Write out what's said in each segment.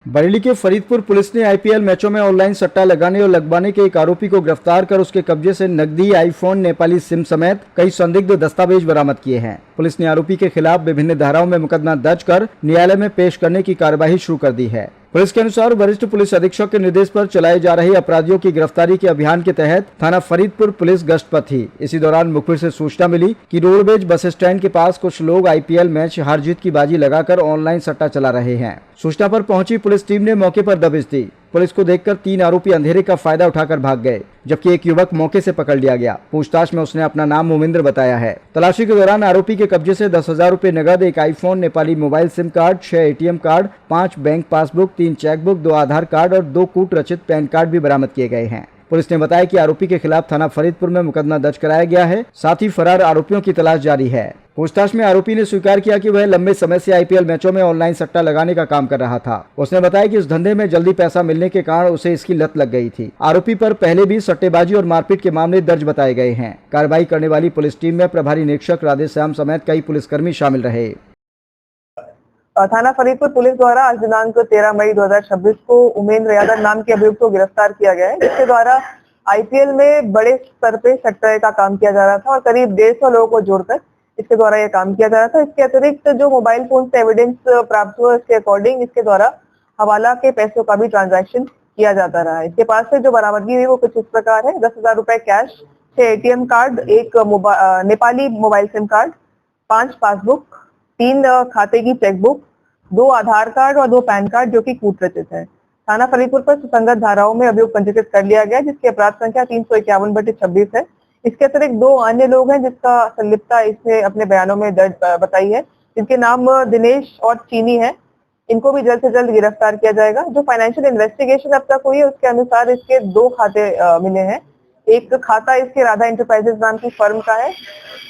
बरेली के फरीदपुर पुलिस ने आईपीएल मैचों में ऑनलाइन सट्टा लगाने और लगवाने के एक आरोपी को गिरफ्तार कर उसके कब्जे से नकदी, आईफोन, नेपाली सिम समेत कई संदिग्ध दस्तावेज बरामद किए हैं। पुलिस ने आरोपी के खिलाफ विभिन्न धाराओं में मुकदमा दर्ज कर न्यायालय में पेश करने की कार्यवाही शुरू कर दी है। पुलिस के अनुसार वरिष्ठ पुलिस अधीक्षक के निर्देश पर चलाए जा रहे अपराधियों की गिरफ्तारी के अभियान के तहत थाना फरीदपुर पुलिस गश्त पर थी। इसी दौरान मुखबिर से सूचना मिली कि रोडवेज बस स्टैंड के पास कुछ लोग आईपीएल मैच हार जीत की बाजी लगाकर ऑनलाइन सट्टा चला रहे हैं। सूचना पर पहुंची पुलिस टीम ने मौके पर दबिश दी। पुलिस को देखकर 3 आरोपी अंधेरे का फायदा उठाकर भाग गए, जबकि एक युवक मौके से पकड़ लिया गया। पूछताछ में उसने अपना नाम मोमिंद्र बताया है। तलाशी के दौरान आरोपी के कब्जे से 10,000 रुपए नगद, एक iPhone, Nepali mobile SIM card, 6 ATM card, 5 bank passbook, 3 chequebook, 2 आधार कार्ड और 2 कूट रचित पैन कार्ड भी बरामद किए गए हैं। पुलिस ने बताया कि आरोपी के खिलाफ थाना फरीदपुर में मुकदमा दर्ज कराया गया है। साथ ही फरार आरोपियों की तलाश जारी है। पूछताछ में आरोपी ने स्वीकार किया कि वह लंबे समय से आईपीएल मैचों में ऑनलाइन सट्टा लगाने का काम कर रहा था। उसने बताया कि इस धंधे में जल्दी पैसा मिलने के कारण उसे इसकी लत लग गई थी। आरोपी पर पहले भी सट्टेबाजी और मारपीट के मामले दर्ज बताए गए हैं। कार्रवाई करने वाली पुलिस टीम में प्रभारी निरीक्षक राधेश्याम समेत कई पुलिसकर्मी शामिल रहे। थाना फरीदपुर पुलिस द्वारा आज दिनांक 13 मई 2026 को उमेंद्र यादव नाम के अभियुक्त को गिरफ्तार किया गया है, जिसके द्वारा आईपीएल में बड़े स्तर पे सट्टे का काम किया जा रहा था और करीब 150 लोगों को जोड़कर इसके द्वारा यह काम किया जा रहा था। इसके अतिरिक्त जो मोबाइल फोन से एविडेंस प्राप्त हुआ, इसके अकॉर्डिंग इसके द्वारा हवाला के पैसों का भी ट्रांजैक्शन किया जाता रहा है। इसके पास से जो बरामदगी हुई वो कुछ इस प्रकार है: 10,000 रुपए कैश, 6 एटीएम कार्ड, एक Nepali mobile SIM card, 5 passbook, 3 खाते की चेकबुक, 2 आधार कार्ड और 2 पैन कार्ड जो कि कूट रचित है। थाना फरीदपुर पर सुसंगत धाराओं में अभियोग पंजीकृत कर लिया गया, जिसकी अपराध संख्या 351/26 है। इसके अतिरिक्त 2 अन्य लोग हैं जिसका संलिप्तता इसने अपने बयानों में दर्ज बताई है, जिनके नाम दिनेश और चीनी है। इनको भी जल्द से जल्द गिरफ्तार किया जाएगा। जो फाइनेंशियल इन्वेस्टिगेशन अब तक हुई है उसके अनुसार इसके 2 खाते मिले हैं। एक खाता इसके राधा एंटरप्राइजेस नाम की फर्म का है।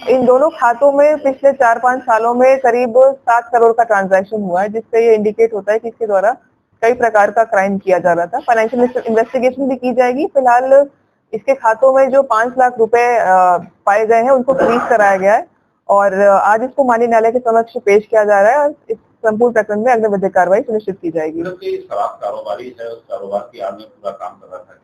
इन दोनों खातों में पिछले 4-5 सालों में करीब 7 करोड़ का ट्रांजैक्शन हुआ है, जिससे ये इंडिकेट होता है कि इसके द्वारा कई प्रकार का क्राइम किया जा रहा था। फाइनेंशियल इन्वेस्टिगेशन भी की जाएगी। फिलहाल इसके खातों में जो 5 लाख रुपए पाए गए हैं उनको फ्रीज कराया गया है और आज इसको माननीय न्यायालय के समक्ष पेश किया जा रहा है और इस संपूर्ण प्रकरण में अग्रिम विधिक कार्रवाई सुनिश्चित की जाएगी। शराब कारोबारी है, उस कारोबार की आड़ में पूरा काम कर रहा था।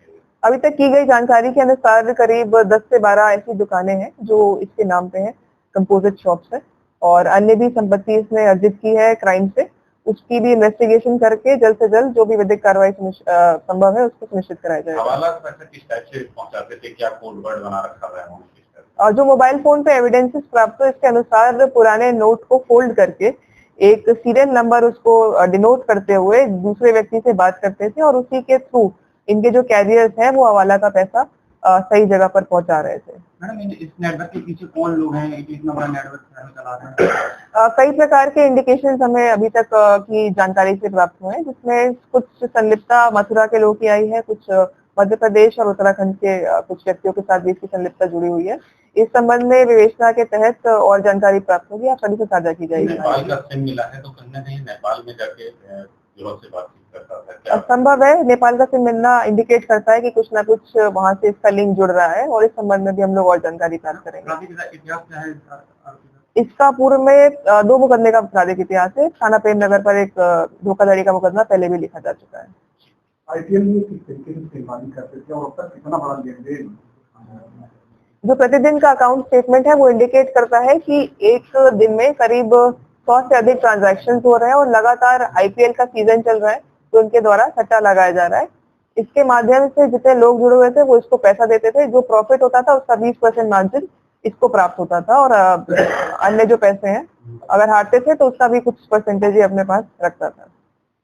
अभी तक की गई जानकारी के अनुसार करीब 10 से 12 ऐसी दुकानें हैं जो इसके नाम पे हैं, कंपोजिट शॉप्स है और अन्य भी संपत्ति इसने अर्जित की है क्राइम से। उसकी भी इन्वेस्टिगेशन करके जल्द से जल्द जो भी विधिक कार्रवाई संभव है उसको सुनिश्चित कराया जाएगा। हवाला पैसा किस टाइप से पहुंचाते थे, क्या कोड वर्ड बना रखा है? और जो मोबाइल फोन पे एविडेंसेस प्राप्त हुए इसके अनुसार पुराने नोट को फोल्ड करके एक सीरियल नंबर उसको डिनोट करते हुए दूसरे व्यक्ति से बात करते थे और उसी के थ्रू इनके जो कैरियर्स हैं वो हवाला का पैसा सही जगह पर पहुंचा रहे थे। मैडम, इस नेटवर्क के पीछे कौन लोग हैं? इतना बड़ा नेटवर्क चला रहे हैं? कई प्रकार के इंडिकेशंस हमें अभी तक की जानकारी से प्राप्त हुए हैं, जिसमें कुछ संलिप्तता मथुरा के लोगों की आई है, कुछ मध्य प्रदेश और उत्तराखंड के कुछ व्यक्तियों के साथ भी इसकी संलिप्तता जुड़ी हुई है। इस संबंध में विवेचना के तहत और जानकारी प्राप्त होगी, आप सभी से साझा की जाएगी। नेपाल का सिम मिला है तो कहीं ना कहीं नेपाल में जाके लोगों से बातचीत करता था। संभव है, नेपाल का सिम मिलना इंडिकेट करता है कि कुछ ना कुछ वहां से इसका लिंक जुड़ रहा है और इस संबंध में भी हम लोग और जानकारी प्राप्त करेंगे। इसका पूर्व में 2 मुकदमे का आपराधिक इतिहास है। थाना प्रेम नगर पर एक धोखाधड़ी का मुकदमा पहले भी लिखा जा चुका है। आईपीएल में किस तरीके से सेवानी करते थे और अब तक कितना बड़ा लेन-देन? जो प्रतिदिन का अकाउंट स्टेटमेंट है वो इंडिकेट करता है कि एक दिन में करीब 100 से अधिक ट्रांजैक्शन हो रहे हैं और लगातार आईपीएल का सीजन चल रहा है तो उनके द्वारा सट्टा लगाया जा रहा है। इसके माध्यम से जितने लोग जुड़े हुए थे वो इसको पैसा देते थे। जो प्रॉफिट होता था उसका 20% मार्जिन इसको प्राप्त होता था और अन्य जो पैसे हैं अगर हारते थे तो उसका भी कुछ परसेंटेज ही अपने पास रखता था।